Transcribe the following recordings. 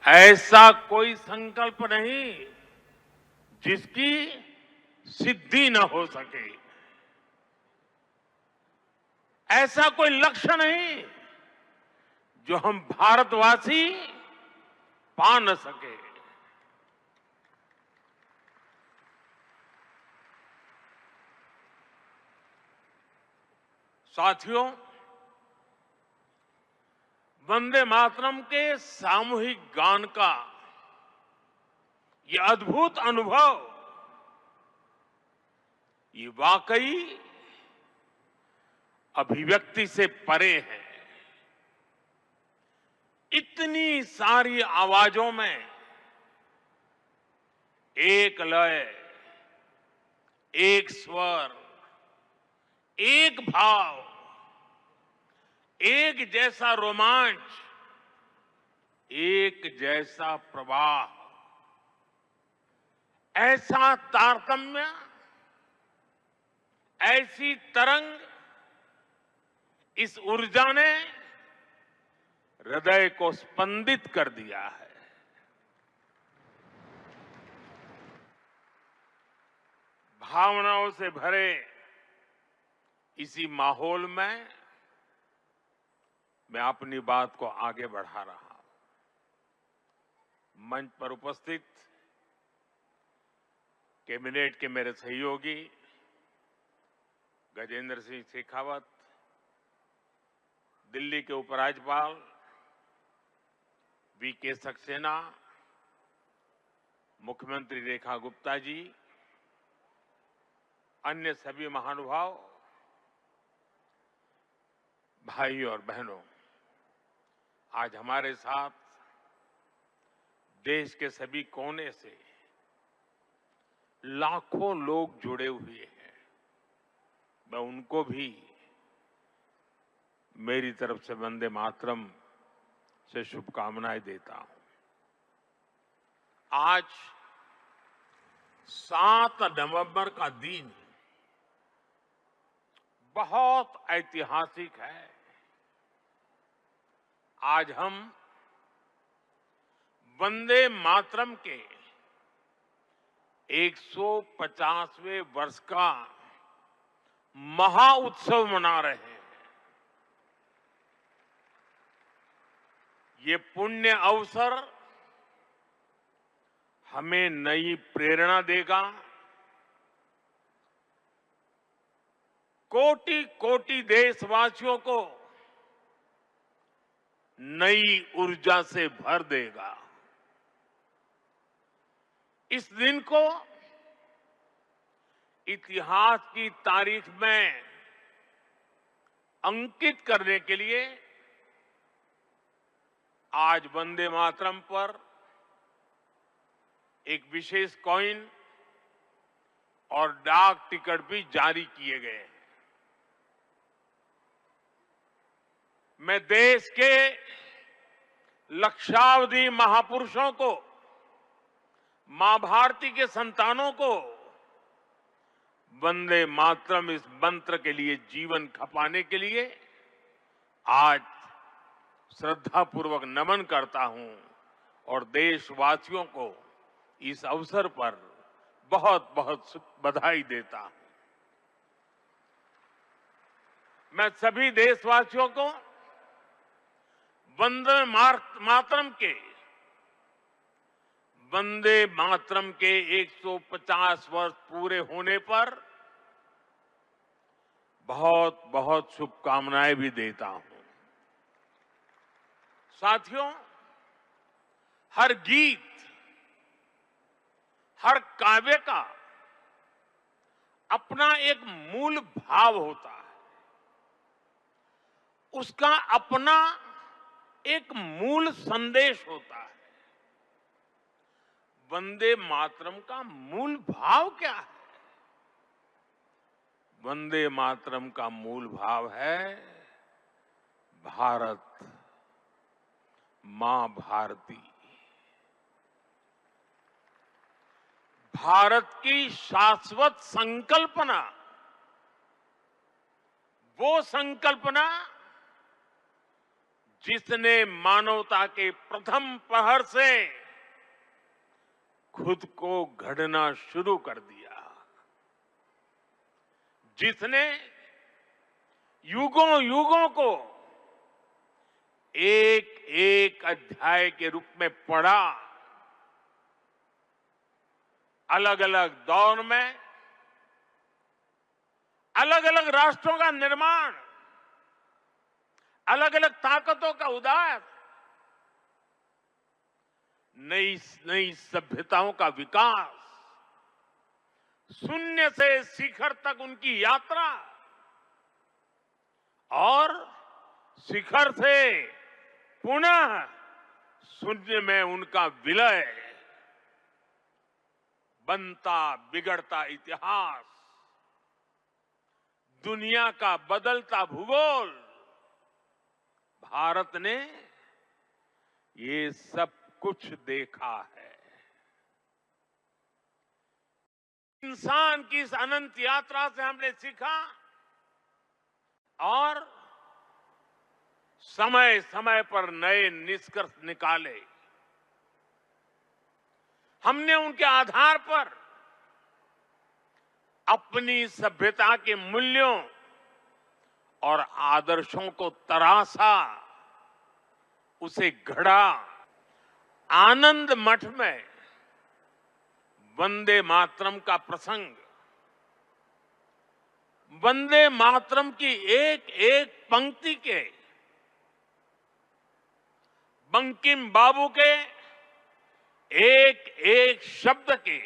ऐसा कोई संकल्प नहीं जिसकी सिद्धि न हो सके। ऐसा कोई लक्ष्य नहीं जो हम भारतवासी पा न सके। साथियों, वंदे मातरम के सामूहिक गान का ये अद्भुत अनुभव ये वाकई अभिव्यक्ति से परे है। इतनी सारी आवाजों में एक लय, एक स्वर, एक भाव, एक जैसा रोमांच, एक जैसा प्रवाह, ऐसा तारतम्य, ऐसी तरंग, इस ऊर्जा ने हृदय को स्पंदित कर दिया है। भावनाओं से भरे इसी माहौल में मैं अपनी बात को आगे बढ़ा रहा हूं। मंच पर उपस्थित कैबिनेट के मेरे सहयोगी गजेंद्र सिंह शेखावत, दिल्ली के उपराज्यपाल वीके सक्सेना, मुख्यमंत्री रेखा गुप्ता जी, अन्य सभी महानुभाव, भाई और बहनों, आज हमारे साथ देश के सभी कोने से लाखों लोग जुड़े हुए हैं। मैं उनको भी मेरी तरफ से वंदे मातरम से शुभकामनाएं देता हूं। आज 7 नवंबर का दिन बहुत ऐतिहासिक है। आज हम वंदे मातरम के 150वें वर्ष का महाउत्सव मना रहे हैं। ये पुण्य अवसर हमें नई प्रेरणा देगा, कोटि कोटि देशवासियों को नई ऊर्जा से भर देगा। इस दिन को इतिहास की तारीख में अंकित करने के लिए आज वंदे मातरम पर एक विशेष कॉइन और डाक टिकट भी जारी किए गए हैं। मैं देश के लक्षावधि महापुरुषों को, मां भारती के संतानों को वंदे मातरम इस मंत्र के लिए जीवन खपाने के लिए आज श्रद्धापूर्वक नमन करता हूं और देशवासियों को इस अवसर पर बहुत बहुत बधाई देता हूं। मैं सभी देशवासियों को वंदे मातरम के 150 वर्ष पूरे होने पर बहुत बहुत शुभकामनाएं भी देता हूं। साथियों, हर गीत, हर काव्य का अपना एक मूल भाव होता है, उसका अपना एक मूल संदेश होता है। वंदे मातरम का मूल भाव क्या है? वंदे मातरम का मूल भाव है भारत मां भारती। भारत की शाश्वत संकल्पना, वो संकल्पना जिसने मानवता के प्रथम पहर से खुद को गढ़ना शुरू कर दिया, जिसने युगों युगों को एक एक अध्याय के रूप में पढ़ा, अलग अलग दौर में अलग अलग राष्ट्रों का निर्माण, अलग अलग ताकतों का उदय, नई नई सभ्यताओं का विकास, शून्य से शिखर तक उनकी यात्रा और शिखर से पुनः शून्य में उनका विलय, बनता बिगड़ता इतिहास, दुनिया का बदलता भूगोल, भारत ने ये सब कुछ देखा है। इंसान की इस अनंत यात्रा से हमने सीखा और समय समय पर नए निष्कर्ष निकाले। हमने उनके आधार पर अपनी सभ्यता के मूल्यों और आदर्शों को तराशा, उसे गढ़ा। आनंद मठ में वंदे मातरम का प्रसंग, वंदे मातरम की एक एक पंक्ति के, बंकिम बाबू के एक एक शब्द के,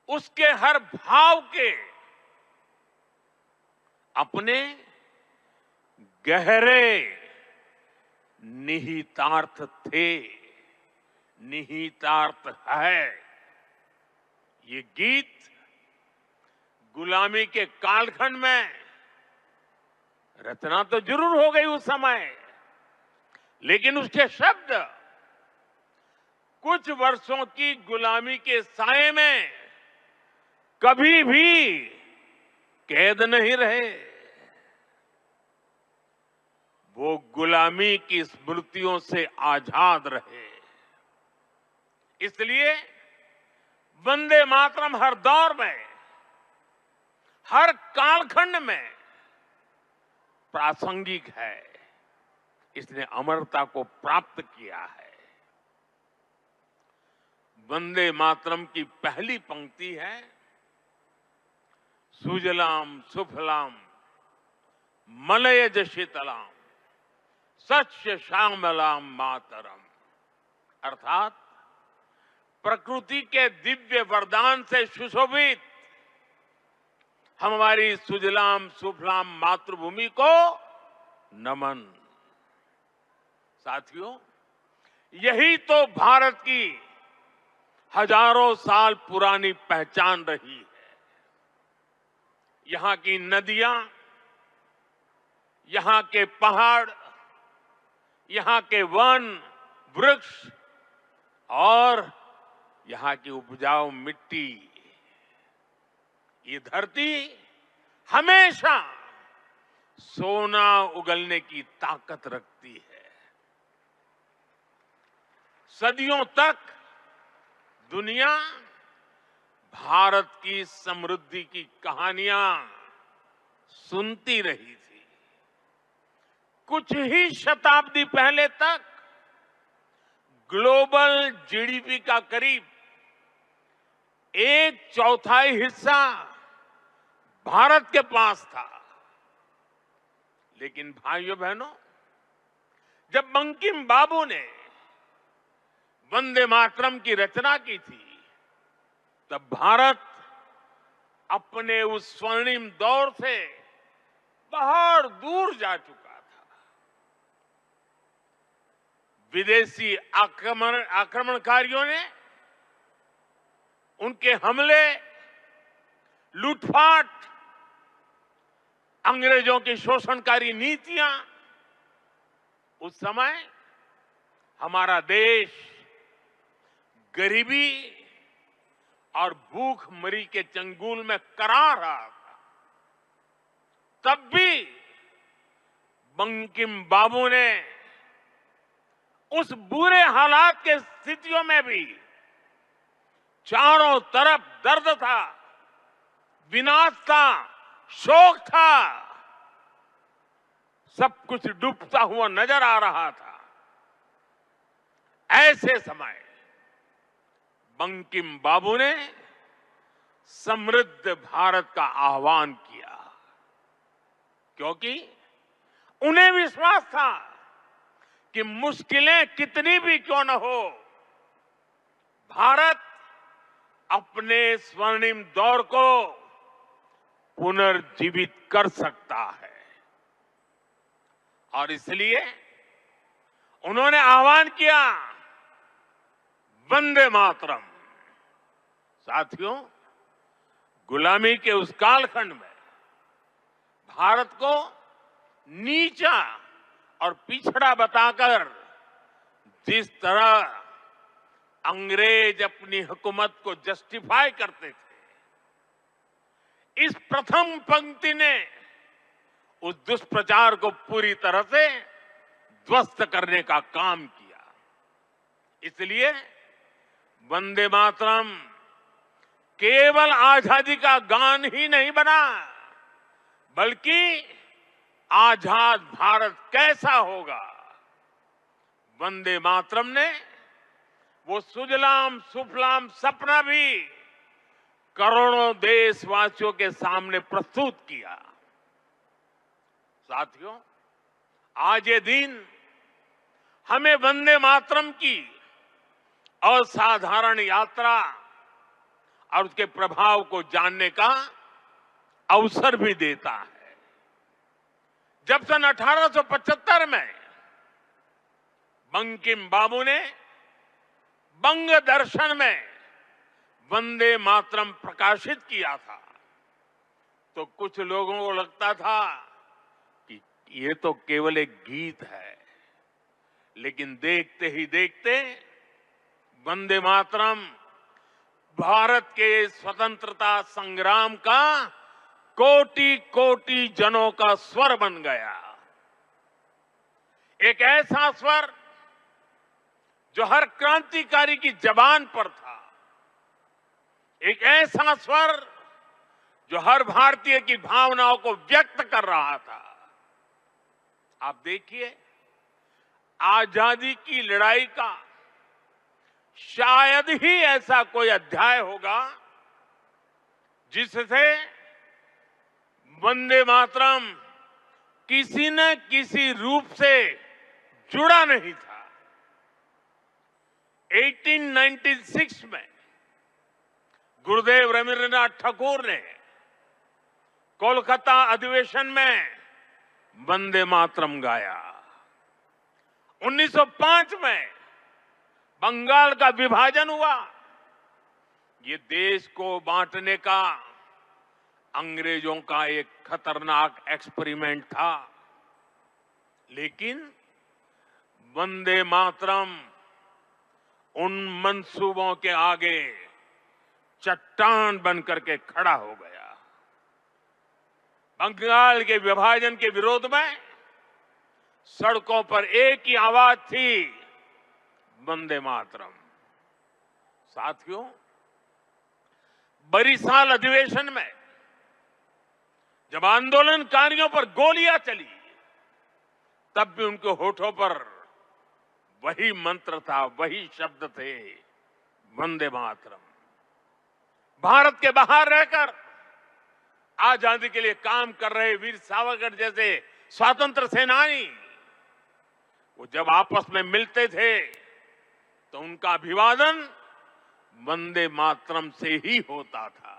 उसके हर भाव के अपने गहरे निहितार्थ थे, निहितार्थ है। ये गीत गुलामी के कालखंड में रचना तो जरूर हो गई उस समय, लेकिन उसके शब्द कुछ वर्षों की गुलामी के साए में कभी भी कैद नहीं रहे। वो गुलामी की स्मृतियों से आजाद रहे। इसलिए वंदे मातरम हर दौर में, हर कालखंड में प्रासंगिक है। इसने अमरता को प्राप्त किया है। वंदे मातरम की पहली पंक्ति है, सुजलाम सुफलाम मलयज शीतलाम सच्य श्यामलाम मातरम। अर्थात प्रकृति के दिव्य वरदान से सुशोभित हमारी सुजलाम सुफलाम मातृभूमि को नमन। साथियों, यही तो भारत की हजारों साल पुरानी पहचान रही है। यहां की नदियां, यहां के पहाड़, यहां के वन वृक्ष और यहां की उपजाऊ मिट्टी, ये धरती हमेशा सोना उगलने की ताकत रखती है। सदियों तक दुनिया भारत की समृद्धि की कहानियां सुनती रही थी। कुछ ही शताब्दी पहले तक ग्लोबल जीडीपी का करीब 1/4 हिस्सा भारत के पास था। लेकिन भाइयों बहनों, जब बंकिम बाबू ने वंदे मातरम की रचना की थी, तब भारत अपने उस स्वर्णिम दौर से बहुत दूर जा चुका था। विदेशी आक्रमणकारियों ने उनके हमले, लूटपाट, अंग्रेजों की शोषणकारी नीतियां, उस समय हमारा देश गरीबी और भूखमरी के चंगुल में करा रहा था। तब भी बंकिम बाबू ने उस बुरे हालात के स्थितियों में भी चारों तरफ दर्द था, विनाश था, शोक था, सब कुछ डूबता हुआ नजर आ रहा था। ऐसे समय बंकिम बाबू ने समृद्ध भारत का आह्वान किया, क्योंकि उन्हें विश्वास था कि मुश्किलें कितनी भी क्यों न हो, भारत अपने स्वर्णिम दौर को पुनर्जीवित कर सकता है। और इसलिए उन्होंने आह्वान किया, वंदे मातरम। साथियों, गुलामी के उस कालखंड में भारत को नीचा और पिछड़ा बताकर जिस तरह अंग्रेज अपनी हुकूमत को जस्टिफाई करते थे, इस प्रथम पंक्ति ने उस दुष्प्रचार को पूरी तरह से ध्वस्त करने का काम किया। इसलिए वंदे मातरम केवल आजादी का गान ही नहीं बना, बल्कि आजाद भारत कैसा होगा, वंदे मातरम ने वो सुजलाम सुफलाम सपना भी करोड़ों देशवासियों के सामने प्रस्तुत किया। साथियों, आज ये दिन हमें वंदे मातरम की असाधारण यात्रा और उसके प्रभाव को जानने का अवसर भी देता है। जब सन 1875 में बंकिम बाबू ने बंग दर्शन में वंदे मातरम प्रकाशित किया था, तो कुछ लोगों को लगता था कि ये तो केवल एक गीत है, लेकिन देखते ही देखते वंदे मातरम भारत के स्वतंत्रता संग्राम का कोटि कोटि जनों का स्वर बन गया। एक ऐसा स्वर जो हर क्रांतिकारी की जबान पर था, एक ऐसा स्वर जो हर भारतीय की भावनाओं को व्यक्त कर रहा था। आप देखिए, आजादी की लड़ाई का शायद ही ऐसा कोई अध्याय होगा जिससे वंदे मातरम किसी न किसी रूप से जुड़ा नहीं था। 1896 में गुरुदेव रवींद्रनाथ ठाकुर ने कोलकाता अधिवेशन में वंदे मातरम गाया। 1905 में बंगाल का विभाजन हुआ। ये देश को बांटने का अंग्रेजों का एक खतरनाक एक्सपेरिमेंट था, लेकिन वंदे मातरम उन मंसूबों के आगे चट्टान बनकर के खड़ा हो गया। बंगाल के विभाजन के विरोध में सड़कों पर एक ही आवाज थी, वंदे मातरम। साथियों, बरिसाल अधिवेशन में जब आंदोलनकारियों पर गोलियां चली, तब भी उनके होठों पर वही मंत्र था, वही शब्द थे, वंदे मातरम। भारत के बाहर रहकर आजादी के लिए काम कर रहे वीर सावरकर जैसे स्वतंत्र सेनानी, वो जब आपस में मिलते थे तो उनका अभिवादन वंदे मातरम से ही होता था।